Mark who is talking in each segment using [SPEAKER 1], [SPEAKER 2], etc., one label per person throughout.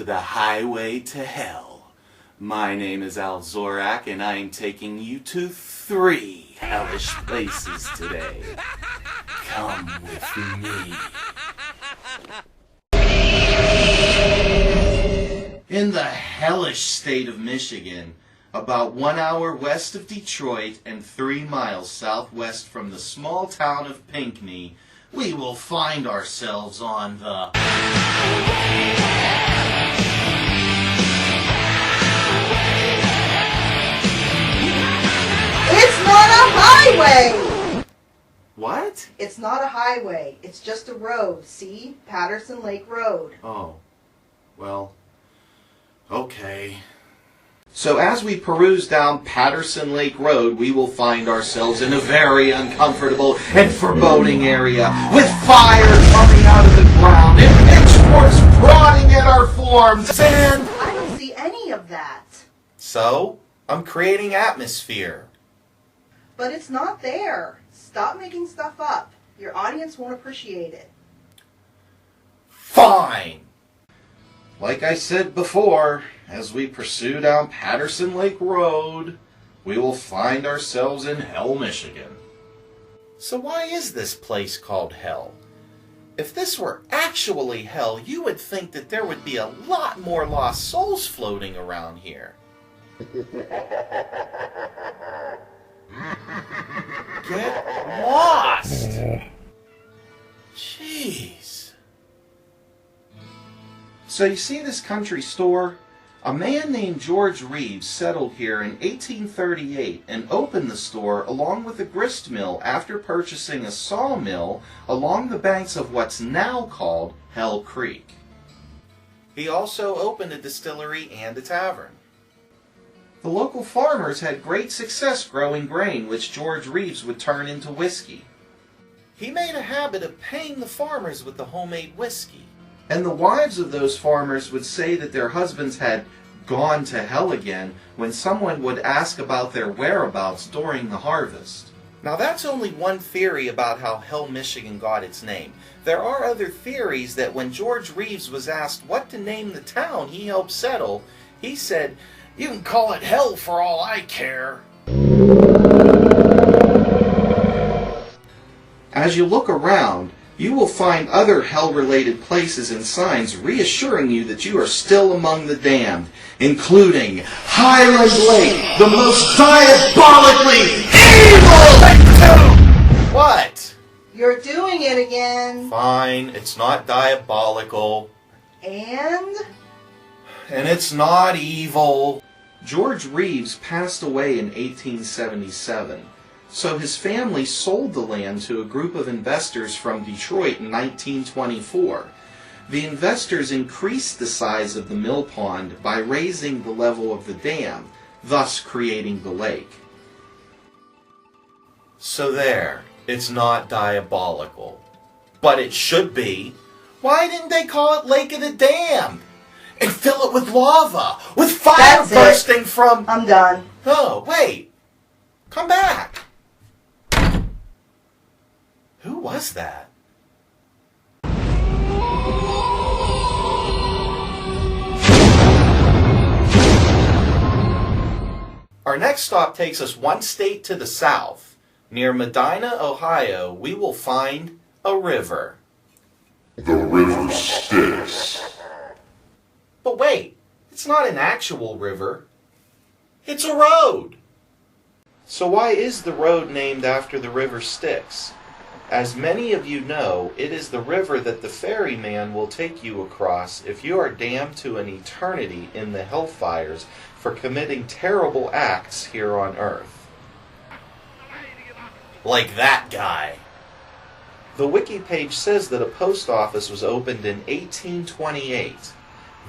[SPEAKER 1] to the highway to hell. My name is ALZoRaK, and I am taking you to 3 hellish places today. Come with me. In the hellish state of Michigan, about 1 hour west of Detroit and 3 miles southwest from the small town of Pinckney, we will find ourselves on the
[SPEAKER 2] It's not a highway!
[SPEAKER 1] What?
[SPEAKER 2] It's not a highway. It's just a road. See? Patterson Lake Road.
[SPEAKER 1] Oh, well, okay. So as we peruse down Patterson Lake Road, we will find ourselves in a very uncomfortable and foreboding area, with fire coming out of the ground and pitchforks prodding at our forms, and
[SPEAKER 2] I don't see any of that.
[SPEAKER 1] so I'm creating atmosphere.
[SPEAKER 2] But it's not there. Stop making stuff up. Your audience won't appreciate it.
[SPEAKER 1] Fine! Like I said before, as we pursue down Patterson Lake Road, we will find ourselves in Hell, Michigan. So why is this place called Hell? If this were actually hell, you would think that there would be a lot more lost souls floating around here. Get lost! Jeez. So you see this country store? A man named George Reeves settled here in 1838 and opened the store along with a grist mill after purchasing a sawmill along the banks of what's now called Hell Creek. He also opened a distillery and a tavern. The local farmers had great success growing grain, which George Reeves would turn into whiskey. He made a habit of paying the farmers with the homemade whiskey. And the wives of those farmers would say that their husbands had gone to hell again when someone would ask about their whereabouts during the harvest. Now that's only one theory about how Hell, Michigan got its name. There are other theories that when George Reeves was asked what to name the town he helped settle, he said, "You can call it Hell for all I care." As you look around, you will find other hell-related places and signs reassuring you that you are still among the damned, including Highland Lake, the most diabolically evil! What?
[SPEAKER 2] You're doing it again.
[SPEAKER 1] Fine, it's not diabolical.
[SPEAKER 2] And
[SPEAKER 1] it's not evil. George Reeves passed away in 1877. So his family sold the land to a group of investors from Detroit in 1924. The investors increased the size of the mill pond by raising the level of the dam, thus creating the lake. So there, it's not diabolical. But it should be. Why didn't they call it Lake of the Damned? And fill it with lava, with fire
[SPEAKER 2] That's it.
[SPEAKER 1] bursting from...
[SPEAKER 2] I'm done.
[SPEAKER 1] Oh, wait. Come back. Who was that? Our next stop takes us one state to the south. Near Medina, Ohio, we will find a river.
[SPEAKER 3] The river Styx.
[SPEAKER 1] But wait, it's not an actual river. It's a road. So why is the road named after the river Styx? As many of you know, it is the river that the ferryman will take you across if you are damned to an eternity in the hellfires for committing terrible acts here on earth. Like that guy. The wiki page says that a post office was opened in 1828.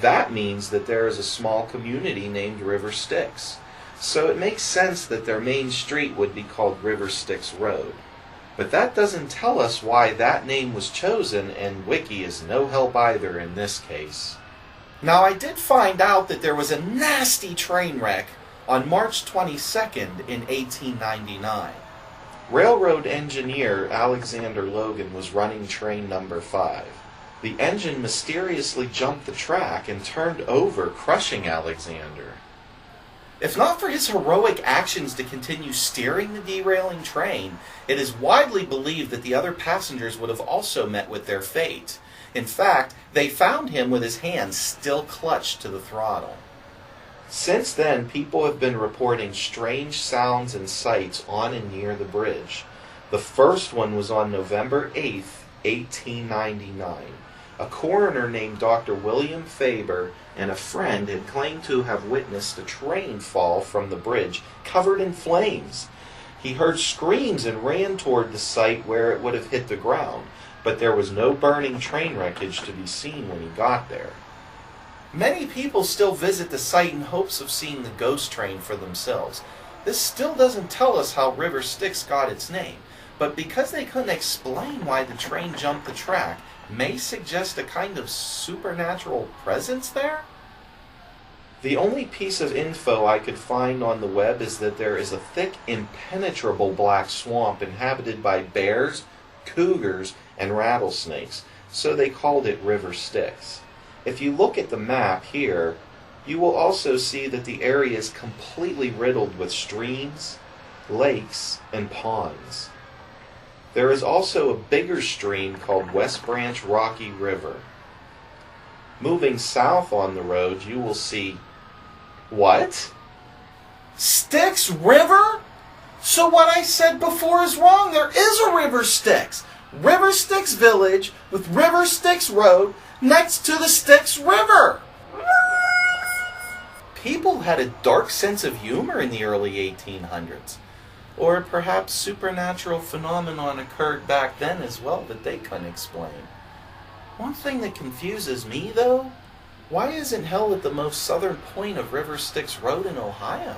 [SPEAKER 1] That means that there is a small community named River Styx. So it makes sense that their main street would be called River Styx Road. But that doesn't tell us why that name was chosen, and Wiki is no help either in this case. Now I did find out that there was a nasty train wreck on March 22nd in 1899. Railroad engineer Alexander Logan was running train number 5. The engine mysteriously jumped the track and turned over, crushing Alexander. If not for his heroic actions to continue steering the derailing train, it is widely believed that the other passengers would have also met with their fate. In fact, they found him with his hands still clutched to the throttle. Since then, people have been reporting strange sounds and sights on and near the bridge. The first one was on November 8th, 1899. A coroner named Dr. William Faber and a friend had claimed to have witnessed a train fall from the bridge, covered in flames. He heard screams and ran toward the site where it would have hit the ground, but there was no burning train wreckage to be seen when he got there. Many people still visit the site in hopes of seeing the ghost train for themselves. This still doesn't tell us how River Styx got its name, but because they couldn't explain why the train jumped the track, may suggest a kind of supernatural presence there? The only piece of info I could find on the web is that there is a thick, impenetrable black swamp inhabited by bears, cougars, and rattlesnakes, so they called it River Styx. If you look at the map here, you will also see that the area is completely riddled with streams, lakes, and ponds. There is also a bigger stream called West Branch Rocky River. Moving south on the road, you will see... What? Styx River? So what I said before is wrong. There is a River Styx. River Styx Village with River Styx Road next to the Styx River. People had a dark sense of humor in the early 1800s. Or perhaps supernatural phenomenon occurred back then as well that they couldn't explain. One thing that confuses me, though, why isn't hell at the most southern point of River Styx Road in Ohio?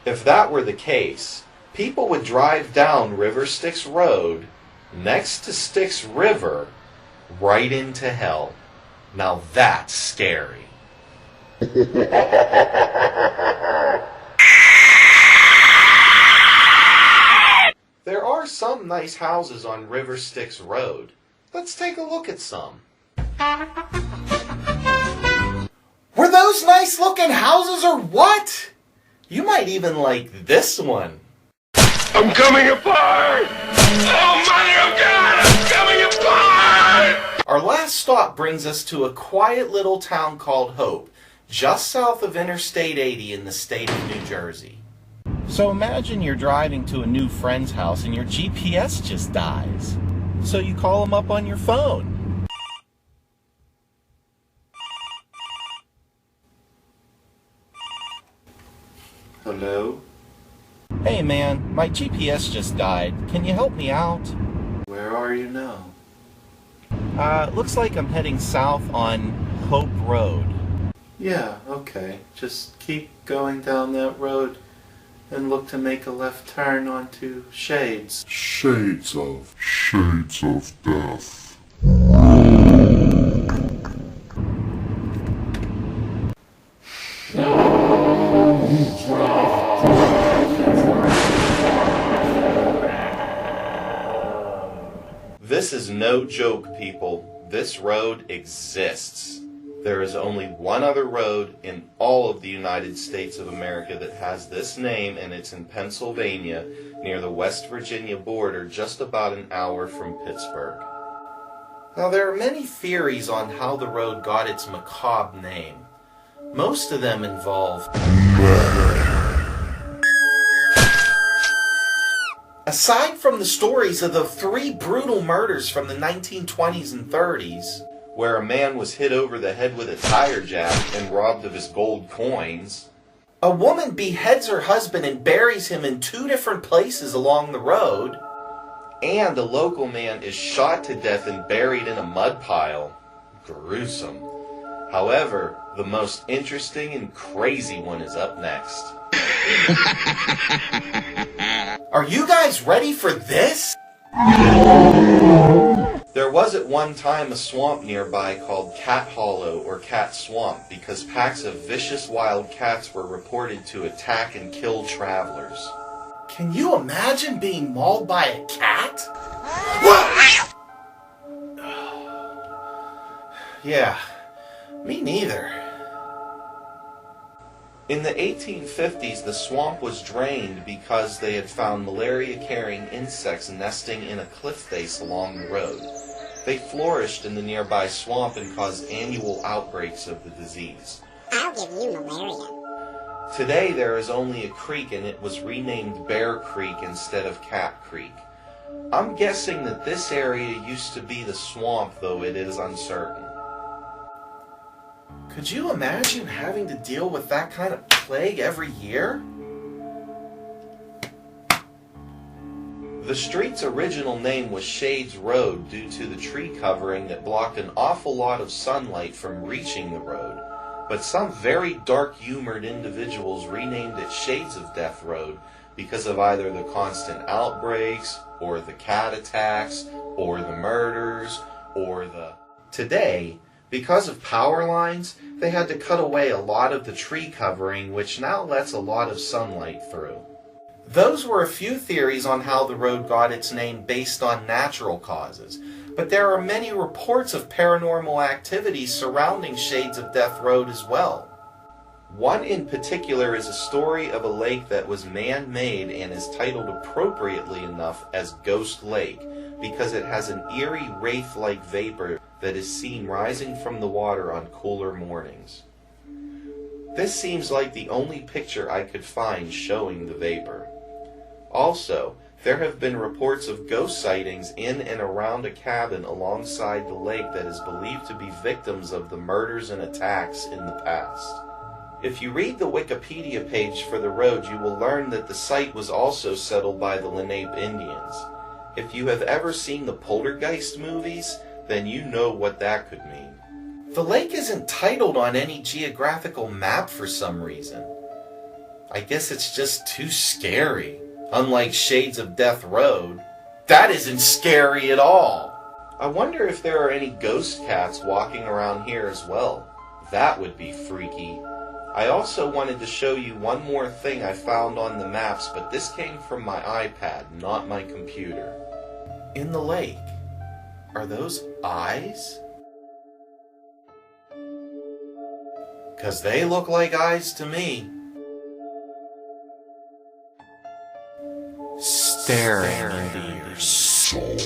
[SPEAKER 1] If that were the case, people would drive down River Styx Road next to Styx River right into hell. Now that's scary. There are some nice houses on River Styx Road. Let's take a look at some. Were those nice looking houses or what? You might even like this one.
[SPEAKER 3] I'm coming apart! Oh my God, I'm coming apart!
[SPEAKER 1] Our last stop brings us to a quiet little town called Hope, just south of Interstate 80 in the state of New Jersey. So imagine you're driving to a new friend's house and your GPS just dies. So you call them up on your phone. Hello? Hey man, my GPS just died. Can you help me out? Where are you now? Looks like I'm heading south on Hope Road. Yeah, okay. Just keep going down that road and look to make a left turn onto Shades.
[SPEAKER 3] Shades of death.
[SPEAKER 1] This is no joke, people. This road exists. There is only one other road in all of the United States of America that has this name, and it's in Pennsylvania, near the West Virginia border, just about an hour from Pittsburgh. Now, there are many theories on how the road got its macabre name. Most of them involve aside from the stories of the 3 brutal murders from the 1920s and 30s, where a man was hit over the head with a tire jack and robbed of his gold coins, a woman beheads her husband and buries him in 2 different places along the road, and a local man is shot to death and buried in a mud pile. Gruesome. However, the most interesting and crazy one is up next. Are you guys ready for this? There was at one time a swamp nearby called Cat Hollow or Cat Swamp because packs of vicious wild cats were reported to attack and kill travelers. Can you imagine being mauled by a cat? Yeah, me neither. In the 1850s, the swamp was drained because they had found malaria-carrying insects nesting in a cliff face along the road. They flourished in the nearby swamp and caused annual outbreaks of the disease.
[SPEAKER 4] I'll give you malaria.
[SPEAKER 1] Today there is only a creek and it was renamed Bear Creek instead of Cat Creek. I'm guessing that this area used to be the swamp, though it is uncertain. Could you imagine having to deal with that kind of plague every year? The street's original name was Shades Road due to the tree covering that blocked an awful lot of sunlight from reaching the road, but some very dark-humored individuals renamed it Shades of Death Road because of either the constant outbreaks, or the cat attacks, or the murders, or the... Today, because of power lines, they had to cut away a lot of the tree covering, which now lets a lot of sunlight through. Those were a few theories on how the road got its name based on natural causes, but there are many reports of paranormal activity surrounding Shades of Death Road as well. One in particular is a story of a lake that was man-made and is titled appropriately enough as Ghost Lake because it has an eerie wraith-like vapor that is seen rising from the water on cooler mornings. This seems like the only picture I could find showing the vapor. Also, there have been reports of ghost sightings in and around a cabin alongside the lake that is believed to be victims of the murders and attacks in the past. If you read the Wikipedia page for the road, you will learn that the site was also settled by the Lenape Indians. If you have ever seen the Poltergeist movies, then you know what that could mean. The lake isn't titled on any geographical map for some reason. I guess it's just too scary. Unlike Shades of Death Road, that isn't scary at all. I wonder if there are any ghost cats walking around here as well. That would be freaky. I also wanted to show you one more thing I found on the maps, but this came from my iPad, not my computer. In the lake, are those eyes? 'Cause they look like eyes to me. Staring into your soul.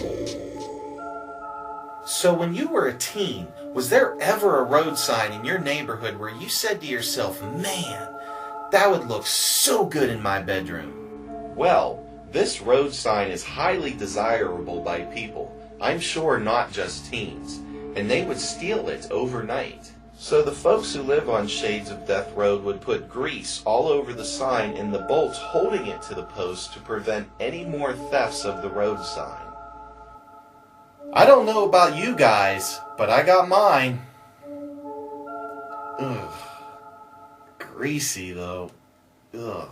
[SPEAKER 1] So when you were a teen, was there ever a road sign in your neighborhood where you said to yourself, man, that would look so good in my bedroom? Well, this road sign is highly desirable by people, I'm sure not just teens, and they would steal it overnight. So the folks who live on Shades of Death Road would put grease all over the sign and the bolts holding it to the post to prevent any more thefts of the road sign. I don't know about you guys, but I got mine. Ugh. Greasy though. Ugh.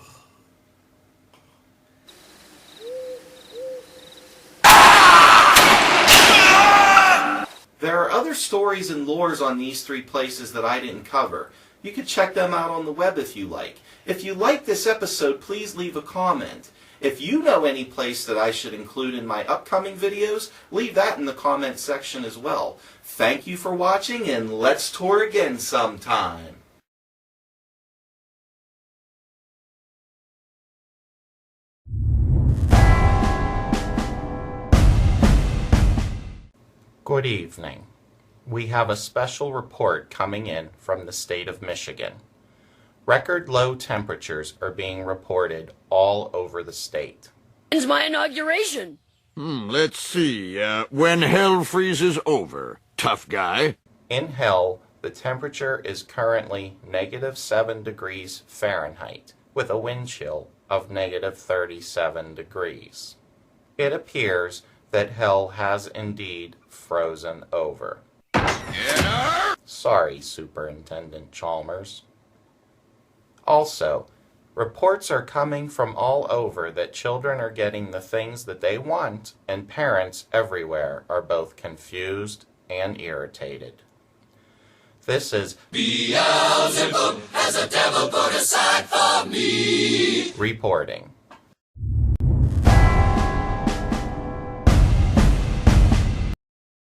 [SPEAKER 1] There are other stories and lores on these three places that I didn't cover. You could check them out on the web if you like. If you like this episode, please leave a comment. If you know any place that I should include in my upcoming videos, leave that in the comment section as well. Thank you for watching, and let's tour again sometime. Good evening. We have a special report coming in from the state of Michigan. Record low temperatures are being reported all over the state.
[SPEAKER 5] When's my inauguration?
[SPEAKER 6] Let's see. When hell freezes over. Tough guy.
[SPEAKER 1] In hell, the temperature is currently -7 degrees Fahrenheit, with a wind chill of -37 degrees. It appears that hell has indeed frozen over. Sorry, Superintendent Chalmers. Also, reports are coming from all over that children are getting the things that they want, and parents everywhere are both confused and irritated. This is Beelzebub has a devil put aside for me reporting.